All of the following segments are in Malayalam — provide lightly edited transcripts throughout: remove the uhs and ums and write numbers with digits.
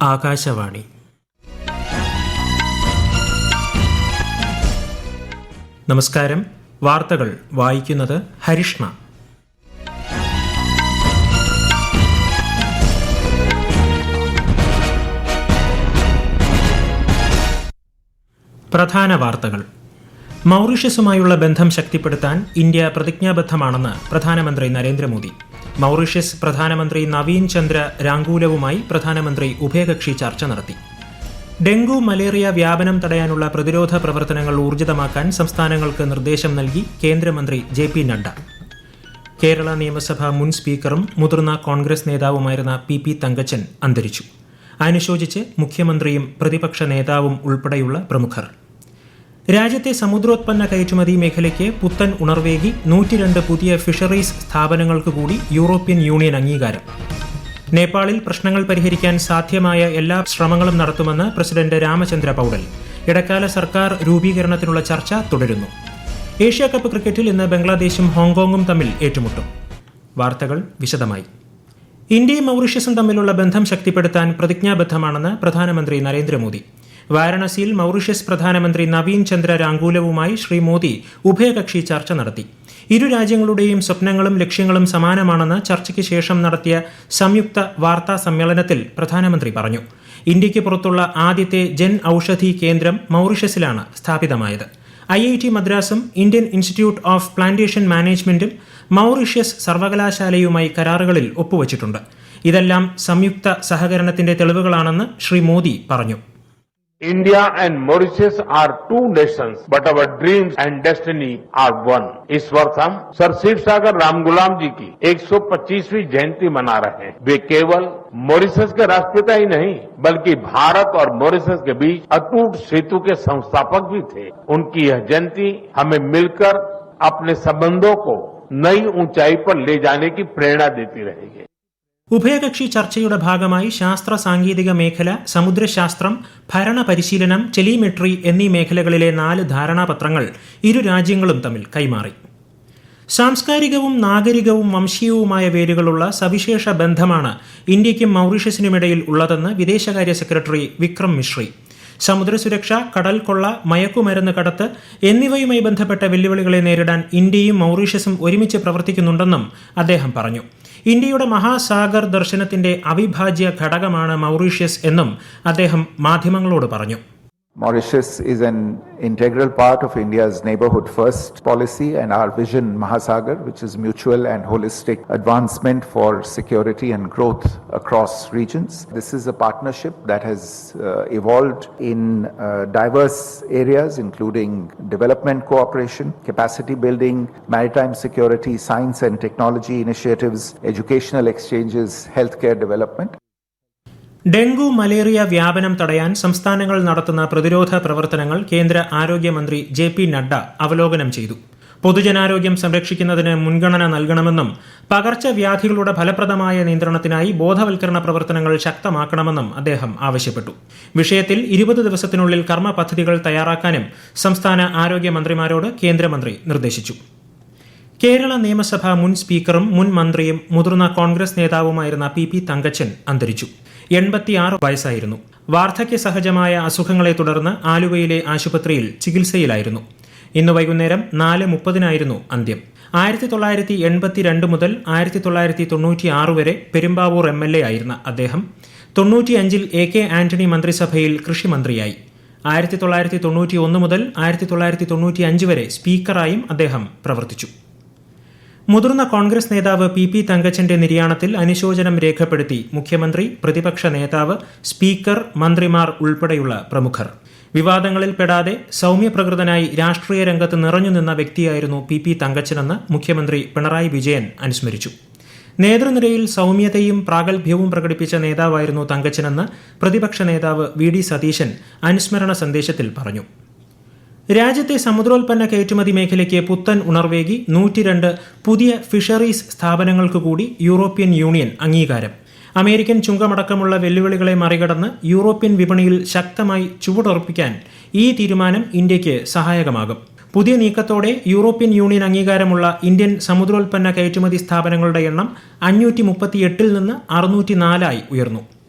ആകാശവാണി. നമസ്കാരം. വാർത്തകൾ വായിക്കുന്നത് ഹരിഷ്ണ. പ്രധാന വാർത്തകൾ. മൗറീഷ്യസുമായുള്ള ബന്ധം ശക്തിപ്പെടുത്താൻ ഇന്ത്യ പ്രതിജ്ഞാബദ്ധമാണെന്ന് പ്രധാനമന്ത്രി നരേന്ദ്രമോദി. മൗറീഷ്യസ് പ്രധാനമന്ത്രി നവീൻ ചന്ദ്ര രാങ്കൂലവുമായി പ്രധാനമന്ത്രി ഉഭയകക്ഷി ചർച്ച നടത്തി. ഡെങ്കു മലേറിയ വ്യാപനം തടയാനുള്ള പ്രതിരോധ പ്രവർത്തനങ്ങൾ ഊർജിതമാക്കാൻ സംസ്ഥാനങ്ങൾക്ക് നിർദ്ദേശം നൽകി കേന്ദ്രമന്ത്രി JP നഡ്ഡ. കേരള നിയമസഭ മുൻ സ്പീക്കറും മുതിർന്ന കോൺഗ്രസ് നേതാവുമായിരുന്ന PP തങ്കച്ചൻ അന്തരിച്ചു. അനുശോചിച്ച് മുഖ്യമന്ത്രിയും പ്രതിപക്ഷ നേതാവും ഉൾപ്പെടെയുള്ള പ്രമുഖർ. രാജ്യത്തെ സമുദ്രോത്പന്ന കയറ്റുമതി മേഖലയ്ക്ക് പുത്തൻ ഉണർവേകി 102 പുതിയ ഫിഷറീസ് സ്ഥാപനങ്ങൾക്ക് കൂടി യൂറോപ്യൻ യൂണിയൻ അംഗീകാരം. നേപ്പാളിൽ പ്രശ്നങ്ങൾ പരിഹരിക്കാൻ സാധ്യമായ എല്ലാ ശ്രമങ്ങളും നടത്തുമെന്ന് പ്രസിഡന്റ് രാമചന്ദ്ര പൌഡൽ. ഇടക്കാല സർക്കാർ രൂപീകരണത്തിനുള്ള ചർച്ച തുടരുന്നു. ഏഷ്യാകപ്പ് ക്രിക്കറ്റിൽ ഇന്ന് ബംഗ്ലാദേശും ഹോങ്കോങ്ങും തമ്മിൽ ഏറ്റുമുട്ടും. വാർത്തകൾ വിശദമായി. ഇന്ത്യയും മൗറീഷ്യസും തമ്മിലുള്ള ബന്ധം ശക്തിപ്പെടുത്താൻ പ്രതിജ്ഞാബദ്ധമാണെന്ന് പ്രധാനമന്ത്രി നരേന്ദ്രമോദി. വാരണസിയിൽ മൗറീഷ്യസ് പ്രധാനമന്ത്രി നവീൻ ചന്ദ്ര രാങ്കൂലവുമായി ശ്രീ മോദി ഉഭയകക്ഷി ചർച്ച നടത്തി. ഇരു രാജ്യങ്ങളുടെയും സ്വപ്നങ്ങളും ലക്ഷ്യങ്ങളും സമാനമാണെന്ന് ചർച്ചയ്ക്ക് ശേഷം നടത്തിയ സംയുക്ത വാർത്താ സമ്മേളനത്തിൽ പ്രധാനമന്ത്രി പറഞ്ഞു. ഇന്ത്യയ്ക്ക് പുറത്തുള്ള ആദ്യത്തെ ജൻ ഔഷധി കേന്ദ്രം മൗറീഷ്യസിലാണ് സ്ഥാപിതമായത്. IIT മദ്രാസും ഇന്ത്യൻ ഇൻസ്റ്റിറ്റ്യൂട്ട് ഓഫ് പ്ലാന്റേഷൻ മാനേജ്മെന്റും മൗറീഷ്യസ് സർവകലാശാലയുമായി കരാറുകളിൽ ഒപ്പുവച്ചിട്ടുണ്ട്. ഇതെല്ലാം സംയുക്ത സഹകരണത്തിന്റെ തെളിവുകളാണെന്ന് ശ്രീ മോദി പറഞ്ഞു. India and Mauritius are two nations, but our dreams and destiny are one. इस वर्ष हम सर शिवसागर रामगुलाम जी की 125वीं जयंती मना रहे हैं. वे केवल मॉरिशस के राष्ट्रपिता ही नहीं, बल्कि भारत और मॉरिशस के बीच अटूट सेतु के संस्थापक भी थे. उनकी यह जयंती हमें मिलकर अपने संबंधों को नई ऊंचाई पर ले जाने की प्रेरणा देती रहेगी. ഉഭയകക്ഷി ചർച്ചയുടെ ഭാഗമായി ശാസ്ത്ര സാങ്കേതിക മേഖല, സമുദ്രശാസ്ത്രം, ഭരണ പരിശീലനം, ടെലിമെട്രി എന്നീ മേഖലകളിലെ 4 ധാരണാപത്രങ്ങൾ ഇരു രാജ്യങ്ങളും തമ്മിൽ കൈമാറി. സാംസ്കാരികവും നാഗരികവും വംശീയവുമായ വേരുകളുള്ള സവിശേഷ ബന്ധമാണ് ഇന്ത്യയ്ക്കും മൗറീഷ്യസിനുമിടയിൽ ഉള്ളതെന്ന് വിദേശകാര്യ സെക്രട്ടറി വിക്രം മിശ്രി. സമുദ്രസുരക്ഷ, കടൽ കൊള്ള, മയക്കുമരുന്ന് കടത്ത് എന്നിവയുമായി ബന്ധപ്പെട്ട വെല്ലുവിളികളെ നേരിടാൻ ഇന്ത്യയും മൗറീഷ്യസും ഒരുമിച്ച് പ്രവർത്തിക്കുന്നുണ്ടെന്നും അദ്ദേഹം പറഞ്ഞു. ഇന്ത്യയുടെ മഹാസാഗർ ദർശനത്തിന്റെ അവിഭാജ്യ ഘടകമാണ് മൗറീഷ്യസ് എന്നും അദ്ദേഹം മാധ്യമങ്ങളോട് പറഞ്ഞു. Mauritius is an integral part of India's neighborhood first policy and our vision Mahasagar, which is mutual and holistic advancement for security and growth across regions. This is a partnership that has evolved in diverse areas including development cooperation, capacity building, maritime security, science and technology initiatives, educational exchanges, healthcare development. Dengue malaria വ്യാപനം തടയാൻ സംസ്ഥാനങ്ങൾ നടത്തുന്ന പ്രതിരോധ പ്രവർത്തനങ്ങൾ കേന്ദ്ര ആരോഗ്യമന്ത്രി JP നഡ്ഡ അവലോകനം ചെയ്തു. പൊതുജനാരോഗ്യം സംരക്ഷിക്കുന്നതിന് മുൻഗണന നൽകണമെന്നും പകർച്ചവ്യാധികളുടെ ഫലപ്രദമായ നിയന്ത്രണത്തിനായി ബോധവൽക്കരണ പ്രവർത്തനങ്ങൾ ശക്തമാക്കണമെന്നും അദ്ദേഹം ആവശ്യപ്പെട്ടു. വിഷയത്തിൽ 20 ദിവസത്തിനുള്ളിൽ കർമ്മ പദ്ധതികൾ തയ്യാറാക്കാനും സംസ്ഥാന ആരോഗ്യമന്ത്രിമാരോട് കേന്ദ്രമന്ത്രി നിർദ്ദേശിച്ചു. കേരള നിയമസഭ മുൻ സ്പീക്കറും മുൻ മന്ത്രിയും മുതിർന്ന കോൺഗ്രസ് നേതാവുമായിരുന്ന PP തങ്കച്ചൻ അന്തരിച്ചു. 86 വയസ്സായിരുന്നു. വാർദ്ധക്യ സഹജമായ അസുഖങ്ങളെ തുടർന്ന് ആലുവയിലെ ആശുപത്രിയിൽ ചികിത്സയിലായിരുന്നു. ഇന്ന് വൈകുന്നേരം 4:30 അന്ത്യം. 1982 മുതൽ 1996 വരെ പെരുമ്പാവൂർ MLA ആയിരുന്ന അദ്ദേഹം 95-ൽ AK ആന്റണി മന്ത്രിസഭയിൽ കൃഷിമന്ത്രിയായി. 1991 മുതൽ 1995 വരെ സ്പീക്കറായും അദ്ദേഹം പ്രവർത്തിച്ചു. മുതിർന്ന കോൺഗ്രസ് നേതാവ് PP തങ്കച്ചന്റെ നിര്യാണത്തിൽ അനുശോചനം രേഖപ്പെടുത്തി മുഖ്യമന്ത്രി, പ്രതിപക്ഷ നേതാവ്, സ്പീക്കർ, മന്ത്രിമാർ ഉൾപ്പെടെയുള്ള പ്രമുഖർ. വിവാദങ്ങളിൽ പെടാതെ സൗമ്യപ്രകൃതനായി രാഷ്ട്രീയ രംഗത്ത് നിറഞ്ഞുനിന്ന വ്യക്തിയായിരുന്നു PP തങ്കച്ചനെന്ന് മുഖ്യമന്ത്രി പിണറായി വിജയൻ അനുസ്മരിച്ചു. നേതൃനിരയിൽ സൗമ്യതയും പ്രാഗൽഭ്യവും പ്രകടിപ്പിച്ച നേതാവായിരുന്നു തങ്കച്ചനെന്ന് പ്രതിപക്ഷ നേതാവ് VD സതീശൻ അനുസ്മരണ സന്ദേശത്തിൽ പറഞ്ഞു. രാജ്യത്തെ സമുദ്രോത്പന്ന കയറ്റുമതി മേഖലയ്ക്ക് പുത്തൻ ഉണർവേകി 102 പുതിയ ഫിഷറീസ് സ്ഥാപനങ്ങൾക്ക് കൂടി യൂറോപ്യൻ യൂണിയൻ അംഗീകാരം. അമേരിക്കൻ ചുങ്കമടക്കമുള്ള വെല്ലുവിളികളെ മറികടന്ന് യൂറോപ്യൻ വിപണിയിൽ ശക്തമായി ചുവടുറപ്പിക്കാൻ ഈ തീരുമാനം ഇന്ത്യയ്ക്ക് സഹായകമാകും. പുതിയ നീക്കത്തോടെ യൂറോപ്യൻ യൂണിയൻ അംഗീകാരമുള്ള ഇന്ത്യൻ സമുദ്രോത്പന്ന കയറ്റുമതി സ്ഥാപനങ്ങളുടെ എണ്ണം 538-ൽ നിന്ന് 604 ഉയർന്നു.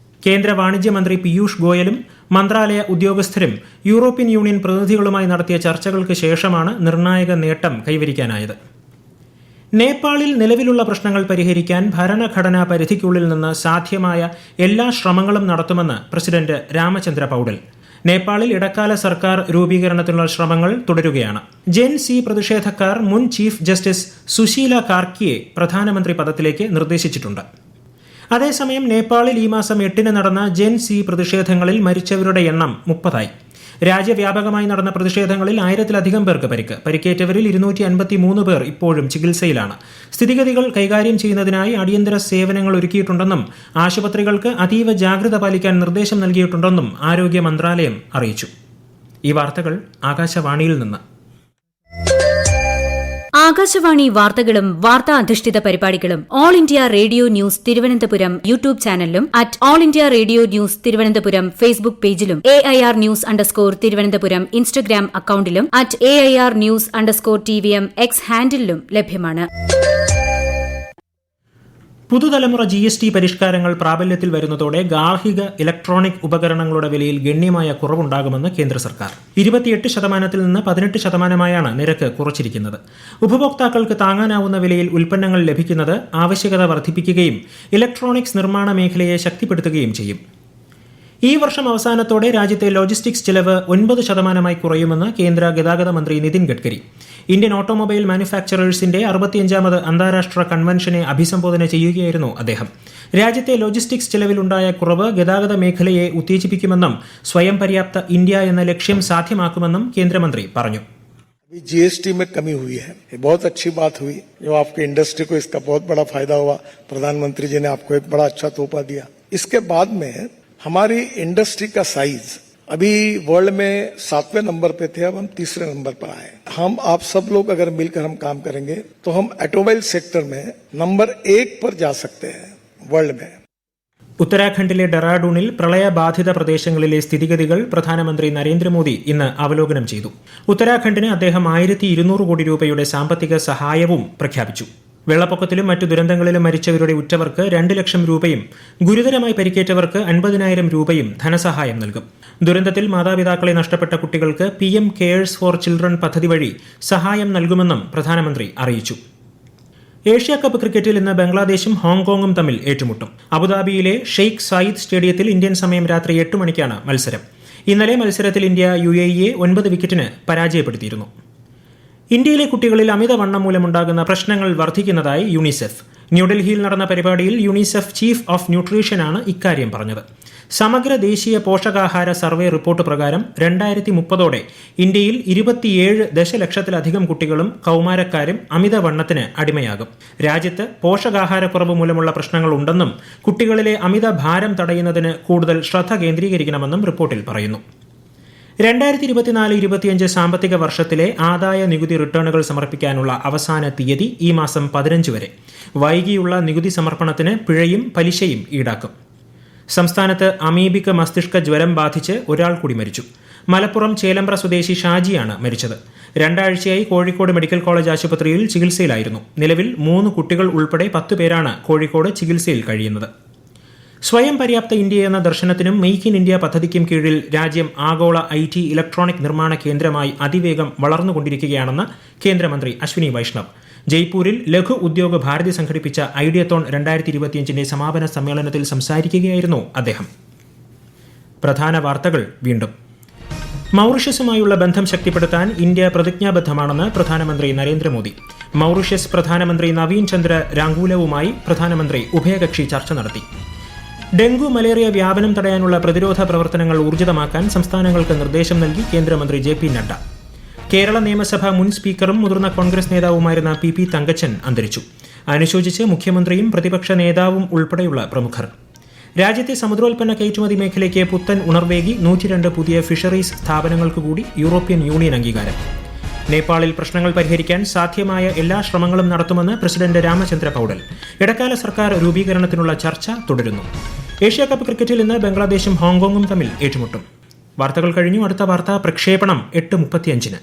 കേന്ദ്ര വാണിജ്യമന്ത്രി പീയൂഷ് ഗോയലും മന്ത്രാലയ ഉദ്യോഗസ്ഥരും യൂറോപ്യൻ യൂണിയൻ പ്രതിനിധികളുമായി നടത്തിയ ചർച്ചകൾക്ക് ശേഷമാണ് നിർണായക നേട്ടം കൈവരിക്കാനായത്. നേപ്പാളിൽ നിലവിലുള്ള പ്രശ്നങ്ങൾ പരിഹരിക്കാൻ ഭരണഘടനാ പരിധിക്കുള്ളിൽ നിന്ന് സാധ്യമായ എല്ലാ ശ്രമങ്ങളും നടത്തുമെന്ന് പ്രസിഡന്റ് രാമചന്ദ്ര പൌഡൽ. നേപ്പാളിൽ ഇടക്കാല സർക്കാർ രൂപീകരണത്തിനുള്ള ശ്രമങ്ങൾ തുടരുകയാണ്. ജെൻ സി പ്രതിഷേധക്കാർ മുൻ ചീഫ് ജസ്റ്റിസ് സുശീല കാർക്കിയെ പ്രധാനമന്ത്രി പദത്തിലേക്ക് നിർദ്ദേശിച്ചിട്ടുണ്ട്. അതേസമയം നേപ്പാളിൽ ഈ മാസം 8 നടന്ന ജെൻ സി പ്രതിഷേധങ്ങളിൽ മരിച്ചവരുടെ എണ്ണം 30. രാജ്യവ്യാപകമായി നടന്ന പ്രതിഷേധങ്ങളിൽ 1000-ലധികം പേർക്ക് പരിക്കേറ്റവരിൽ 253 പേർ ഇപ്പോഴും ചികിത്സയിലാണ്. സ്ഥിതിഗതികൾ കൈകാര്യം ചെയ്യുന്നതിനായി അടിയന്തര സേവനങ്ങൾ ഒരുക്കിയിട്ടുണ്ടെന്നും ആശുപത്രികൾക്ക് അതീവ ജാഗ്രത പാലിക്കാൻ നിർദ്ദേശം നൽകിയിട്ടുണ്ടെന്നും ആരോഗ്യ മന്ത്രാലയം അറിയിച്ചു. ഈ വാർത്തകൾ ആകാശവാണിയിൽ നിന്ന്. ആകാശവാണി വാർത്തകളും വാർത്താ അധിഷ്ഠിത പരിപാടികളും all India radio news Thiruvananthapuram YouTube ചാനലിലും @all India radio news Thiruvananthapuram Facebook പേജിലും AIR News _തിരുവനന്തപുരം ഇൻസ്റ്റഗ്രാം അക്കൌണ്ടിലും @AIR News _TVM X ഹാൻഡിലും ലഭ്യമാണ്. പുതുതലമുറ GST പരിഷ്കാരങ്ങൾ പ്രാബല്യത്തിൽ വരുന്നതോടെ ഗാർഹിക ഇലക്ട്രോണിക് ഉപകരണങ്ങളുടെ വിലയിൽ ഗണ്യമായ കുറവുണ്ടാകുമെന്ന് കേന്ദ്ര സർക്കാർ. 28% നിന്ന് 18% നിരക്ക് കുറച്ചിരിക്കുന്നത്. ഉപഭോക്താക്കൾക്ക് താങ്ങാനാവുന്ന വിലയിൽ ഉൽപ്പന്നങ്ങൾ ലഭിക്കുന്നത് ആവശ്യകത വർദ്ധിപ്പിക്കുകയും ഇലക്ട്രോണിക്സ് നിർമ്മാണ മേഖലയെ ശക്തിപ്പെടുത്തുകയും ചെയ്യും. ഈ വർഷം അവസാനത്തോടെ രാജ്യത്തെ ലോജിസ്റ്റിക്സ് ചെലവ് 9% കുറയുമെന്ന് കേന്ദ്ര ഗതാഗത മന്ത്രി നിതിൻ ഗഡ്കരി. ഇന്ത്യൻ ഓട്ടോമൊബൈൽ മാനുഫാക്ചറേഴ്സിന്റെ 65ാമത് അന്താരാഷ്ട്ര കൺവെൻഷനെ അഭിസംബോധന ചെയ്യുകയായിരുന്നു അദ്ദേഹം. രാജ്യത്തെ ലോജിസ്റ്റിക്സ് ചെലവിലുണ്ടായ കുറവ് ഗതാഗത മേഖലയെ ഉത്തേജിപ്പിക്കുമെന്നും സ്വയം പര്യാപ്ത ഇന്ത്യ എന്ന ലക്ഷ്യം സാധ്യമാക്കുമെന്നും കേന്ദ്രമന്ത്രി പറഞ്ഞു. GST में कमी हुई है, ये बहुत अच्छी बात हुई जो आपके इंडस्ट्री को इसका बहुत बड़ा फायदा हुआ. प्रधानमंत्री जी ने आपको एक बड़ा अच्छा तोहफा दिया. इसके बाद में हमारी इंडस्ट्री का साइज अभी वर्ल्ड में 7वें नंबर पे थे, अब हम 3रे नंबर पर आए. हम आप सब लोग अगर मिलकर हम काम करेंगे तो हम ऑटोमोबाइल सेक्टर में नंबर 1 पर जा सकते हैं वर्ल्ड में. ഉത്തരാഖണ്ഡിലെ ഡെറാഡൂണിൽ പ്രളയബാധിത പ്രദേശങ്ങളിലെ സ്ഥിതിഗതികൾ പ്രധാനമന്ത്രി നരേന്ദ്രമോദി ഇന്ന് അവലോകനം ചെയ്തു. ഉത്തരാഖണ്ഡിന് അദ്ദേഹം 1200 കോടി രൂപയുടെ സാമ്പത്തിക സഹായവും പ്രഖ്യാപിച്ചു. വെള്ളപ്പൊക്കത്തിലും മറ്റു ദുരന്തങ്ങളിലും മരിച്ചവരുടെ ഉറ്റവർക്ക് 2 ലക്ഷം രൂപയും ഗുരുതരമായി പരിക്കേറ്റവർക്ക് 50,000 രൂപയും ധനസഹായം നൽകും. ദുരന്തത്തിൽ മാതാപിതാക്കളെ നഷ്ടപ്പെട്ട കുട്ടികൾക്ക് PM കെയേഴ്സ് ഫോർ ചിൽഡ്രൻ പദ്ധതി വഴി സഹായം നൽകുമെന്നും പ്രധാനമന്ത്രി അറിയിച്ചു. ഏഷ്യാകപ്പ് ക്രിക്കറ്റിൽ ഇന്ന് ബംഗ്ലാദേശും ഹോങ്കോങ്ങും തമ്മിൽ ഏറ്റുമുട്ടും. അബുദാബിയിലെ ഷെയ്ഖ് സായിദ് സ്റ്റേഡിയത്തിൽ ഇന്ത്യൻ സമയം രാത്രി 8 മണിക്കാണ് മത്സരം. ഇന്നലെ മത്സരത്തിൽ ഇന്ത്യ UAE-യെ 9 വിക്കറ്റിന് പരാജയപ്പെടുത്തിയിരുന്നു. ഇന്ത്യയിലെ കുട്ടികളിൽ അമിതവണ്ണം മൂലമുണ്ടാകുന്ന പ്രശ്നങ്ങൾ വർദ്ധിക്കുന്നതായി യുണിസെഫ്. ന്യൂഡൽഹിയിൽ നടന്ന പരിപാടിയിൽ യുണിസെഫ് ചീഫ് ഓഫ് ന്യൂട്രീഷനാണ് ഇക്കാര്യം പറഞ്ഞത്. സമഗ്ര ദേശീയ പോഷകാഹാര സർവേ റിപ്പോർട്ട് പ്രകാരം 2030ഓടെ ഇന്ത്യയിൽ 27 ദശലക്ഷത്തിലധികം കുട്ടികളും കൌമാരക്കാരും അമിതവണ്ണത്തിന് അടിമയാകും. രാജ്യത്ത് പോഷകാഹാരക്കുറവ് മൂലമുള്ള പ്രശ്നങ്ങൾ ഉണ്ടെന്നും കുട്ടികളിലെ അമിത ഭാരം തടയുന്നതിന് കൂടുതൽ ശ്രദ്ധ കേന്ദ്രീകരിക്കണമെന്നും റിപ്പോർട്ടിൽ പറയുന്നു. 2024-25 സാമ്പത്തിക വർഷത്തിലെ ആദായ നികുതി റിട്ടേണുകൾ സമർപ്പിക്കാനുള്ള അവസാന തീയതി ഈ മാസം 15 വരെ. വൈകിയുള്ള നികുതി സമർപ്പണത്തിന് പിഴയും പലിശയും ഈടാക്കും. സംസ്ഥാനത്ത് അമീബിക് മസ്തിഷ്ക ജ്വരം ബാധിച്ച് ഒരാൾ കൂടി മരിച്ചു. മലപ്പുറം ചേലമ്പ്ര സ്വദേശി ഷാജിയാണ് മരിച്ചത്. 2 ആഴ്ചയായി കോഴിക്കോട് മെഡിക്കൽ കോളേജ് ആശുപത്രിയിൽ ചികിത്സയിലായിരുന്നു. നിലവിൽ 3 കുട്ടികൾ ഉൾപ്പെടെ 10 പേരാണ് കോഴിക്കോട് ചികിത്സയിൽ കഴിയുന്നത്. സ്വയം പര്യാപ്ത ഇന്ത്യ എന്ന ദർശനത്തിനും മെയ്ക്ക് ഇൻ ഇന്ത്യ പദ്ധതിക്കും കീഴിൽ രാജ്യം ആഗോള IT ഇലക്ട്രോണിക് നിർമ്മാണ കേന്ദ്രമായി അതിവേഗം വളർന്നുകൊണ്ടിരിക്കുകയാണെന്ന് കേന്ദ്രമന്ത്രി അശ്വിനി വൈഷ്ണവ്. ജയ്പൂരിൽ ലഘു ഉദ്യോഗ ഭാരതി സംഘടിപ്പിച്ച ഐഡിയത്തോൺ 2025ന്റെ സമാപന സമ്മേളനത്തിൽ സംസാരിക്കുകയായിരുന്നു അദ്ദേഹം. പ്രധാന വാർത്തകൾ വീണ്ടും. മൌറീഷ്യസുമായുള്ള ബന്ധം ശക്തിപ്പെടുത്താൻ ഇന്ത്യ പ്രതിജ്ഞാബദ്ധമാണെന്ന് പ്രധാനമന്ത്രി നരേന്ദ്രമോദി. മൌറീഷ്യസ് പ്രധാനമന്ത്രി നവീൻ ചന്ദ്ര രാങ്കൂലവുമായി പ്രധാനമന്ത്രി ഉഭയകക്ഷി ചർച്ച നടത്തി. ഡെങ്കു മലേറിയ വ്യാപനം തടയാനുള്ള പ്രതിരോധ പ്രവർത്തനങ്ങൾ ഊർജിതമാക്കാൻ സംസ്ഥാനങ്ങൾക്ക് നിർദ്ദേശം നൽകി കേന്ദ്രമന്ത്രി JP നഡ്ഡ. കേരള നിയമസഭ മുൻ സ്പീക്കറും മുതിർന്ന കോൺഗ്രസ് നേതാവുമായിരുന്ന PP തങ്കച്ചൻ അന്തരിച്ചു. അനുശോചിച്ച് മുഖ്യമന്ത്രിയും പ്രതിപക്ഷ നേതാവും ഉൾപ്പെടെയുള്ള പ്രമുഖർ. രാജ്യത്തെ സമുദ്രോൽപ്പന്ന കയറ്റുമതി മേഖലയ്ക്ക് പുത്തൻ ഉണർവേകി 102 പുതിയ ഫിഷറീസ് സ്ഥാപനങ്ങൾക്ക് കൂടി യൂറോപ്യൻ യൂണിയൻ അംഗീകാരം. നേപ്പാളിൽ പ്രശ്നങ്ങൾ പരിഹരിക്കാൻ സാധ്യമായ എല്ലാ ശ്രമങ്ങളും നടത്തുമെന്ന് പ്രസിഡന്റ് രാമചന്ദ്ര പൌഡൽ. ഇടക്കാല സർക്കാർ രൂപീകരണത്തിനുള്ള ചർച്ച തുടരുന്നു. ഏഷ്യാകപ്പ് ക്രിക്കറ്റിൽ ഇന്ന് ബംഗ്ലാദേശും ഹോങ്കോങ്ങും തമ്മിൽ ഏറ്റുമുട്ടും. വാർത്തകൾ കഴിഞ്ഞു. അടുത്ത വാർത്താ പ്രക്ഷേപണം 8:35-ന്.